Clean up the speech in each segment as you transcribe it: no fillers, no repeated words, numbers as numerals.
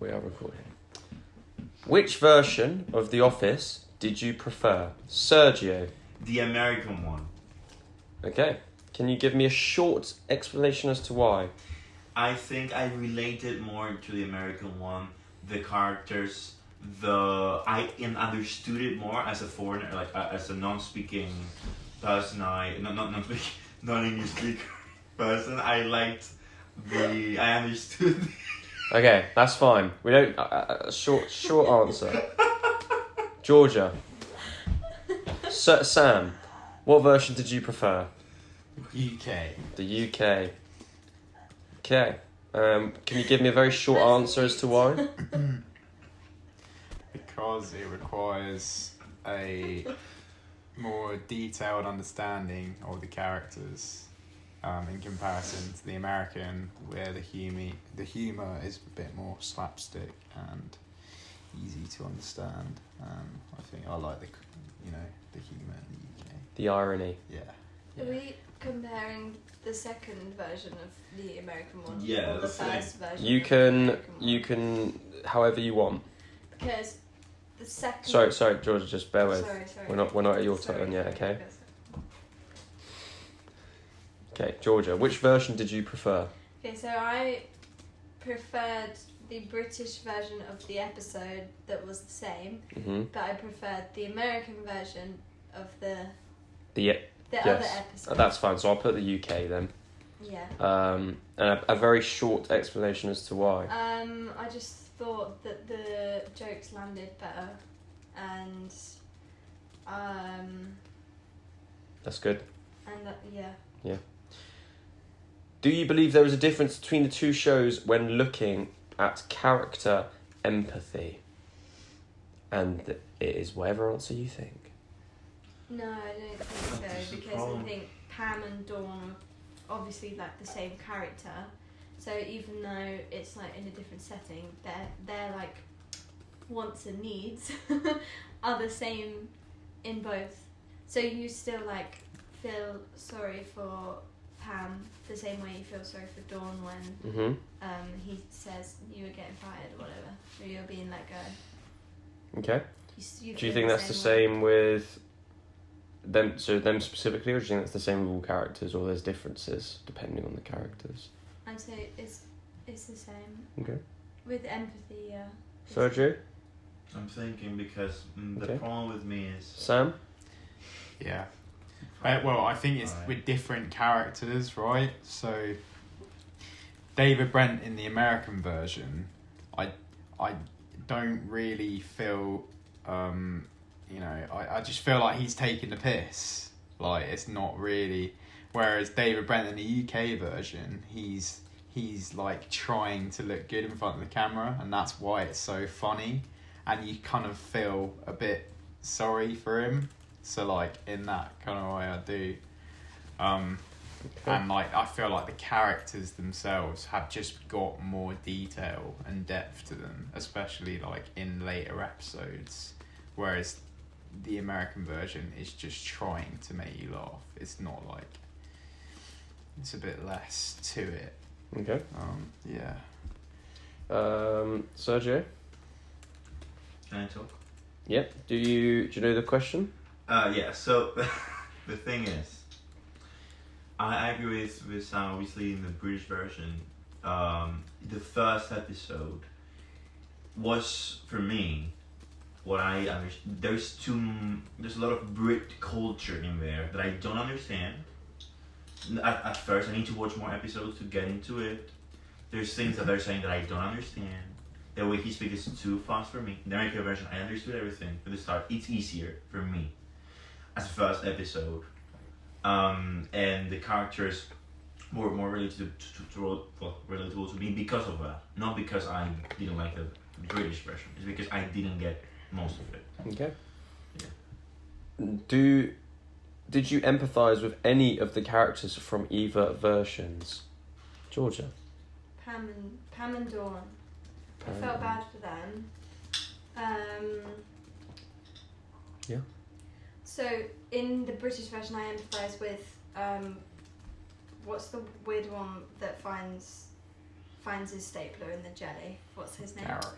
We are recording. Which version of The Office did you prefer? Sergio. The American one. Okay. Can you give me a short explanation as to why? I think I related more to the American one. The characters, I understood it more as a foreigner, like as a non-speaking person. Non-English speaker person. I understood. Okay, that's fine. We don't. Short answer. Georgia. Sam, what version did you prefer? UK. The UK. Okay. Can you give me a very short answer as to why? Because it requires a more detailed understanding of the characters in comparison to the American, where the humour is a bit more slapstick and easy to understand. I think I like the humour in the UK. The irony. Yeah. Are we comparing the second version of the American one? Yeah, or the first version? You of the can, American one? you can, however you want. Because the second. Sorry, Georgia. Just bear with. Sorry. We're not at your Sorry, turn yet. Okay. okay. Okay, Georgia. Which version did you prefer? Okay, so I preferred the British version of the episode that was the same, Mm-hmm. but I preferred the American version of the Yes. other episode. That's fine. So I'll put the UK then. Yeah. And a very short explanation as to why. I just thought that the jokes landed better, and That's good. yeah. Do you believe there is a difference between the two shows when looking at character empathy? And it is whatever answer you think. No, I don't think That's so, the because problem. I think Pam and Dawn are obviously like the same character. So even though it's like in a different setting, their like wants and needs are the same in both. So you still like feel sorry for Pam the same way you feel sorry for Dawn when Mm-hmm. he says you were getting fired or whatever, or you're being let go. Okay. You Do you feel think that's the way. same with them? So them specifically, or do you think that's the same with all characters, or there's differences depending on the characters? I'd say it's the same. Okay. With empathy, yeah. Sergio, I'm thinking because the Okay. problem with me is Sam. Yeah. Well, I think it's Alright. with different characters, right? So, David Brent in the American version, I don't really feel, I just feel like he's taking the piss. Like, it's not really. Whereas David Brent in the UK version, he's like trying to look good in front of the camera, and that's why it's so funny, and you kind of feel a bit sorry for him. So like in that kind of way I do. And like I feel like the characters themselves have just got more detail and depth to them, especially like in later episodes. Whereas the American version is just trying to make you laugh. It's not like, it's a bit less to it. Okay. Yeah. Sergio. can I talk? Yep. Do you know the question? Yeah. So the thing is, I agree with Sam. Obviously, in the British version, the first episode was for me what I understand. There's a lot of Brit culture in there that I don't understand. At first, I need to watch more episodes to get into it. There's things that they're saying that I don't understand. The way he speaks is too fast for me. In the American version, I understood everything from the start. It's easier for me as the first episode. And the characters more relatable to me because of that. Not because I didn't like the British version. It's because I didn't get most of it. Okay. Yeah. Did you empathise with any of the characters from either versions? Georgia. Pam and Dawn. I felt bad for them. Yeah. So in the British version, I empathise with what's the weird one that finds finds his stapler in the jelly. What's his name? Gareth.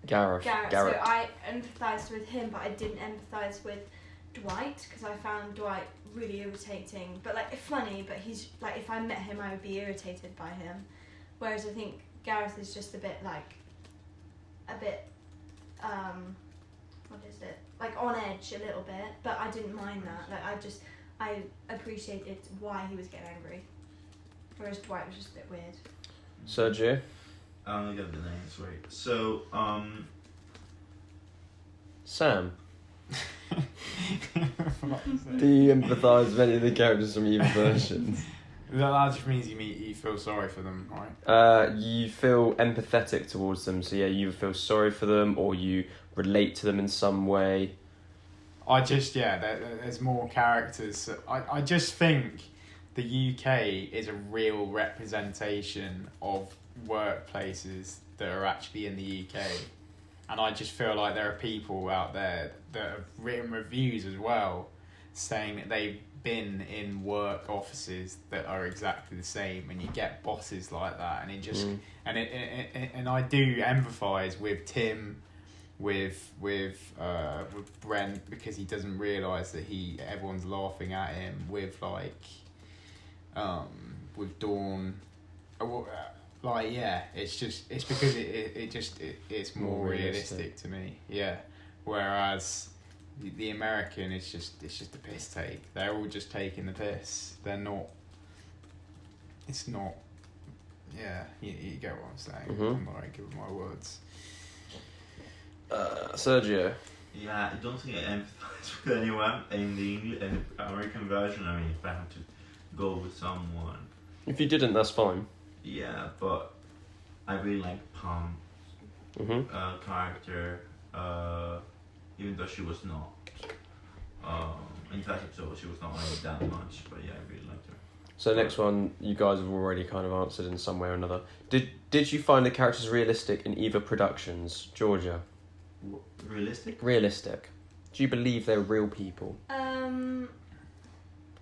Garrett. Garrett. So I empathised with him, but I didn't empathise with Dwight because I found Dwight really irritating. But like funny, but he's like if I met him, I would be irritated by him. Whereas I think Gareth is just a bit what is it? Like on edge a little bit, but I didn't mind that. Like I appreciated why he was getting angry. Whereas Dwight was just a bit weird. Sergio. I'm gonna get the names right. So, Sam. Do you empathise with any of the characters from either versions? That just means you feel sorry for them, right? You feel empathetic towards them, so yeah, you feel sorry for them or you relate to them in some way. There's more characters. I just think the UK is a real representation of workplaces that are actually in the UK. And I just feel like there are people out there that have written reviews as well saying that they've been in work offices that are exactly the same, and you get bosses like that, and it just and I do empathise with Tim, with Brent, because he doesn't realise that everyone's laughing at him, with with Dawn, it's because it's more realistic to me, whereas the American it's just a piss take. They're all just taking the piss. They're not. It's not. Yeah, you get what I'm saying. Mm-hmm. I'm not very good with my words. Sergio. yeah, I don't think I empathize with anyone in the American version. I mean, if I have to go with someone, If you didn't, that's fine. yeah, but I really like Pam's Mm-hmm. character, even though she was not. In the first episode, she was not like that much, but yeah, I really liked her. So next one, you guys have already kind of answered in some way or another. Did you find the characters realistic in either productions, Georgia? Realistic? Realistic. Do you believe they're real people Um,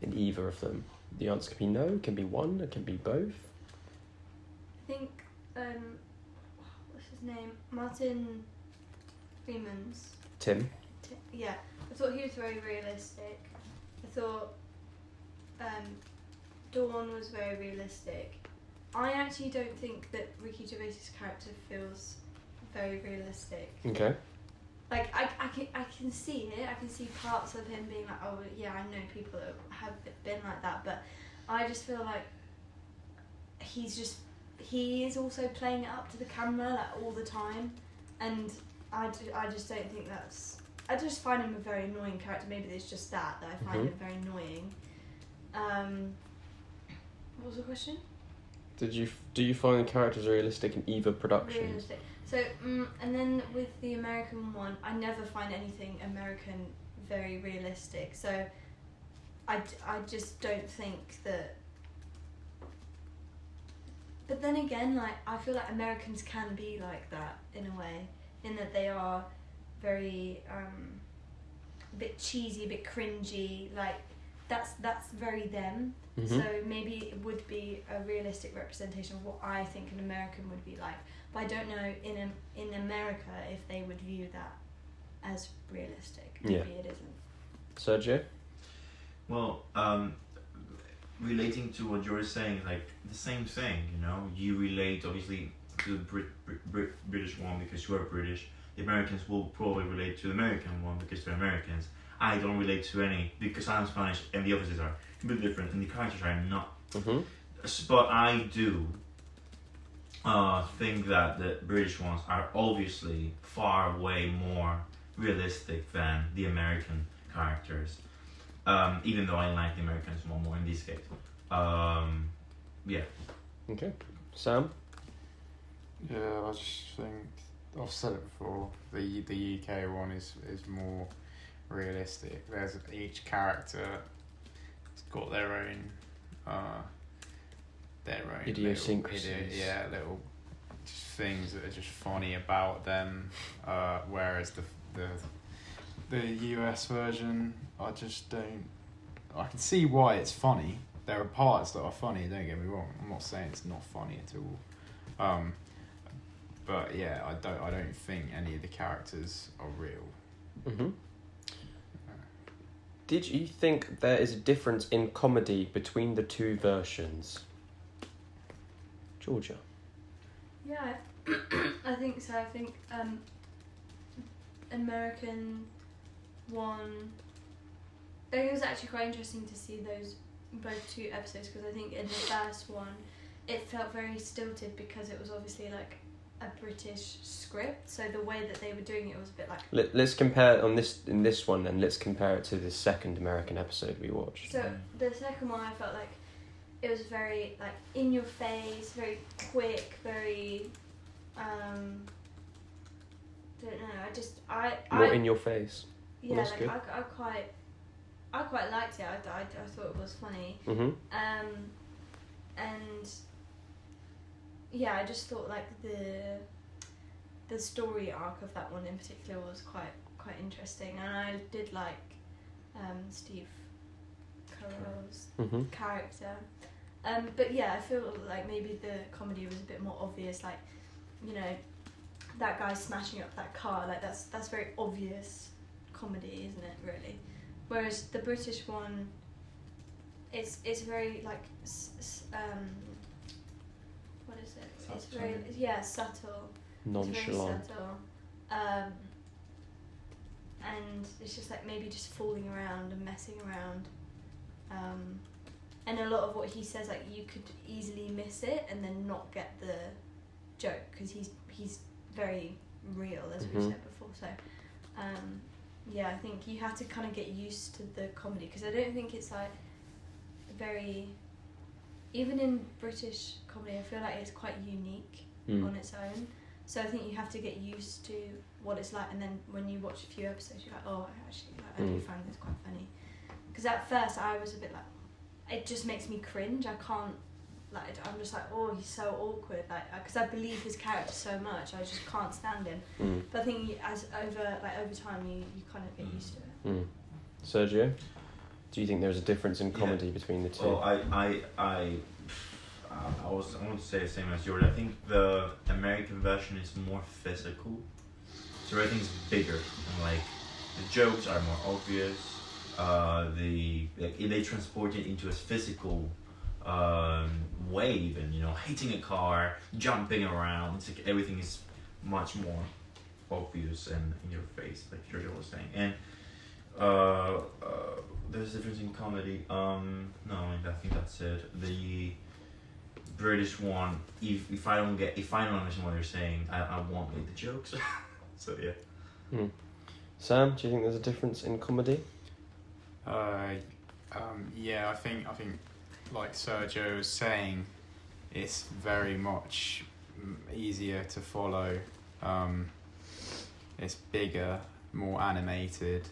in either of them? The answer can be no, it can be one, it can be both. I think what's his name? Martin Freeman's. Tim. Yeah, I thought he was very realistic. I thought Dawn was very realistic. I actually don't think that Ricky Gervais's character feels very realistic. Okay. Like I can see it. I can see parts of him being like, oh yeah, I know people that have been like that, but I just feel like he is also playing it up to the camera like all the time, and I just don't think that's. I just find him a very annoying character. Maybe it's just that I find him very annoying. What was the question? Do you find the characters realistic in either productions? Realistic. So, and then with the American one, I never find anything American very realistic. So, I just don't think that. But then again, like I feel like Americans can be like that in a way, in that they are very a bit cheesy, a bit cringy. Like that's very them. Mm-hmm. So maybe it would be a realistic representation of what I think an American would be like. But I don't know in America if they would view that as realistic. Maybe it isn't. Sergio? Well, relating to what you're saying, like the same thing, you know, you relate obviously to the British one because you are British. The Americans will probably relate to the American one because they're Americans. I don't relate to any because I'm Spanish and the opposites are completely different and the characters are not. Mm-hmm. But I do think that the British ones are obviously far way more realistic than the American characters. Even though I like the Americans one more in this case. Yeah. Okay. Sam? Yeah, I just think I've said it before. The UK one is more realistic. There's each character has got their own idiosyncrasies. Little just things that are just funny about them. Whereas the US version, I just don't. I can see why it's funny. There are parts that are funny. Don't get me wrong. I'm not saying it's not funny at all. But yeah, I don't think any of the characters are real. Mm-hmm. Did you think there is a difference in comedy between the two versions? Georgia? Yeah, I think so. I think American one. I think it was actually quite interesting to see those both two episodes, because I think in the first one it felt very stilted because it was obviously like a British script, so the way that they were doing it was a bit like. Let's compare in this one, and let's compare it to the second American episode we watched. So the second one, I felt like it was very like in your face, very quick, very don't know. More in your face. Yeah, That's like good. I quite liked it. I thought it was funny. Mm-hmm. And yeah, I just thought like the story arc of that one in particular was quite interesting, and I did like Steve Carell's Mm-hmm. character. But yeah, I feel like maybe the comedy was a bit more obvious, like, you know, that guy smashing up that car, like that's very obvious comedy, isn't it, really? Whereas the British one, it's very like what is it? It's Subtle. very subtle. Nonchalant. It's very subtle. And it's just like maybe just fooling around and messing around. And a lot of what he says, like, you could easily miss it and then not get the joke, because he's very real, as we Mhm. said before. So yeah, I think you have to kind of get used to the comedy, because I don't think it's like very, even in British comedy, I feel like it's quite unique on its own. So I think you have to get used to what it's like, and then when you watch a few episodes, you're like, oh, actually, like, I do find this quite funny. Because at first I was a bit like, it just makes me cringe. I can't, like, I'm just like, oh, he's so awkward, like, because I believe his character so much, I just can't stand him. But I think over time you kind of get used to it. Sergio, do you think there's a difference in comedy between the two? Well, I want to say the same as George. I think the American version is more physical, so everything's bigger, and like the jokes are more obvious. They transport it into a physical way, even, you know, hitting a car, jumping around. It's like everything is much more obvious and in your face, like George was saying. And there's a difference in comedy. No, I think that's it. The British one, if I don't understand what you're saying, I won't get the jokes. So yeah. Sam, do you think there's a difference in comedy? Yeah, I think like Sergio was saying, it's very much easier to follow. It's bigger, more animated.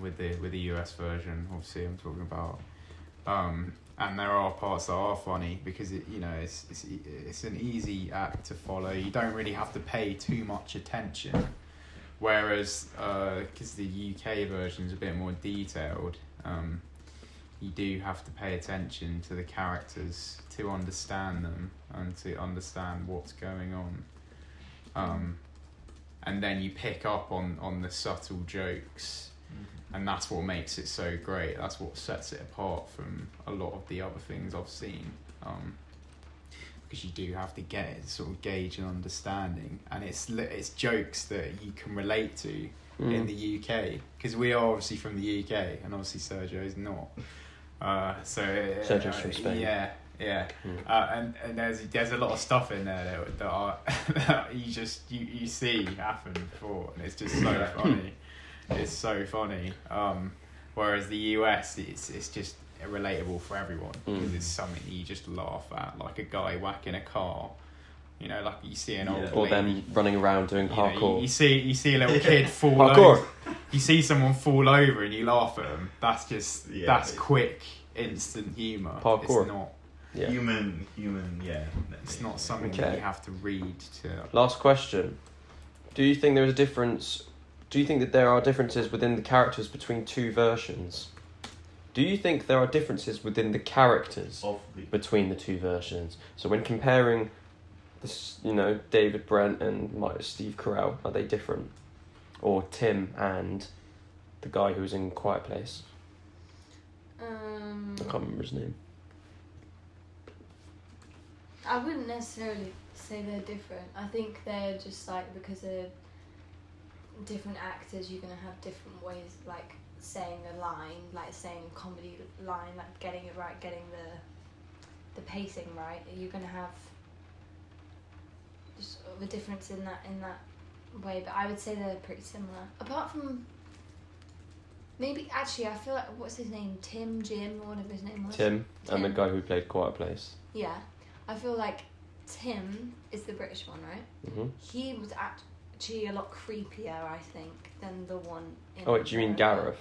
With the US version, obviously I'm talking about. And there are parts that are funny because it's an easy act to follow. You don't really have to pay too much attention. Whereas, because the UK version is a bit more detailed, you do have to pay attention to the characters to understand them and to understand what's going on. And then you pick up on the subtle jokes, and that's what makes it so great. That's what sets it apart from a lot of the other things I've seen. Because you do have to get it, sort of gauge an understanding, and it's jokes that you can relate to in the UK, because we are obviously from the UK, and obviously Sergio is not. Sergio's from Spain. Yeah. And there's a lot of stuff in there that you see happen before, and it's just so funny. It's so funny. Whereas the US, it's just relatable for everyone, because it's something you just laugh at, like a guy whacking a car, you know, like you see an old Or lady, them running around doing parkour. you know, you see a little kid fall Parkour. over, you see someone fall over and you laugh at them. That's just that's quick, instant humour. Parkour. It's not Human, yeah. it's not something Okay. that you have to read to. Last question. Do you think there is a difference? Do you think that there are differences within the characters between two versions? Do you think there are differences within the characters Of the between the two versions? So when comparing this, you know, David Brent and Steve Carell, are they different? Or Tim and the guy who was in Quiet Place? I can't remember his name. I wouldn't necessarily say they're different. I think they're just like, because they're different actors, you're gonna have different ways, like saying a line, like saying a comedy line, like getting it right, getting the pacing right. You're gonna have just sort of a difference in that way. But I would say they're pretty similar. Apart from maybe, actually, I feel like, what's his name? Jim, or whatever his name was. Tim, and the Tim. guy who played Quiet Place. Yeah, I feel like Tim is the British one, right? Hmm. He was actually a lot creepier, I think, than the one in Oh wait, do you mean America. Gareth?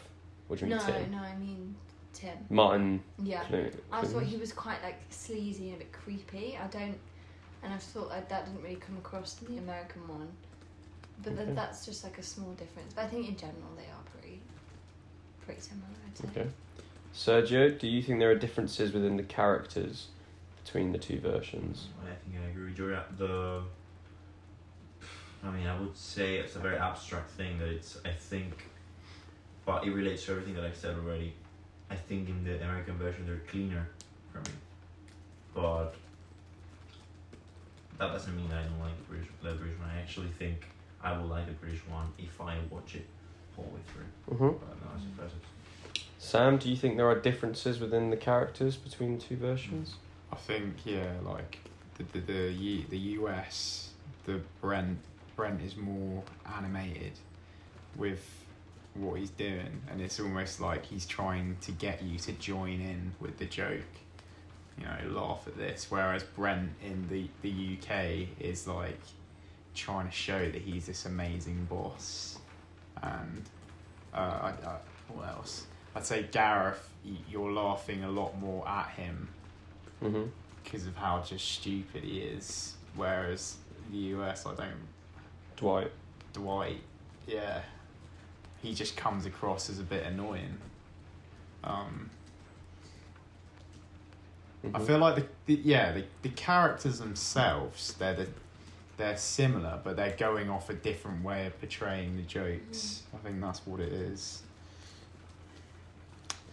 Or do you mean Tim? No, I mean Tim. Martin. Yeah. Clunes. I thought he was quite like sleazy and a bit creepy. And I thought that didn't really come across in the American one. But Okay. that's just like a small difference. But I think in general they are pretty similar, I'd say. Okay. Sergio, do you think there are differences within the characters between the two versions? I think I agree with Julia. I would say it's a very abstract thing that I think, but it relates to everything that I said already. I think in the American version they're cleaner for me, but that doesn't mean I don't like the British one. I actually think I will like the British one if I watch it all the way through. Mm-hmm. But no, it's impressive. Sam, do you think there are differences within the characters between the two versions? I think, yeah, like the US, the Brent is more animated with what he's doing, and it's almost like he's trying to get you to join in with the joke, you know, laugh at this, whereas Brent in the UK is like trying to show that he's this amazing boss. And what else? I'd say Gareth, you're laughing a lot more at him Mm-hmm. because of how just stupid he is, whereas the US, Dwight, yeah, he just comes across as a bit annoying. I feel like the characters themselves, they're similar, but they're going off a different way of portraying the jokes. I think that's what it is.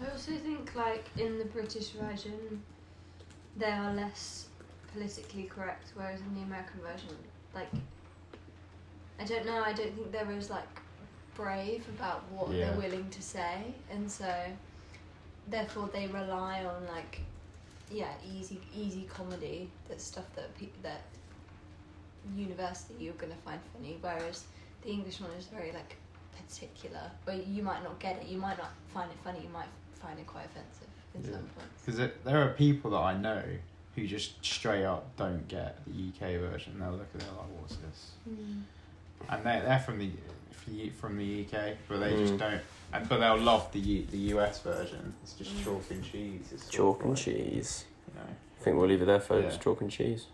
I also think, like, in the British version, they are less politically correct, whereas in the American version, like, I don't know, I don't think they're as, like, brave about what Yeah. they're willing to say, and so, therefore, they rely on, like, easy comedy, that's stuff that universally you're going to find funny, whereas the English one is very, like, particular, where you might not get it, you might not find it funny, you might find it quite offensive in some points. Because there are people that I know who just straight up don't get the UK version. They'll look at it like, what's this? And they're from the UK, but they just don't. But they'll love the US version. It's just chalk and cheese. It's sort Chalk of and like, cheese. you know. I think we'll leave it there, folks. Yeah. Chalk and cheese.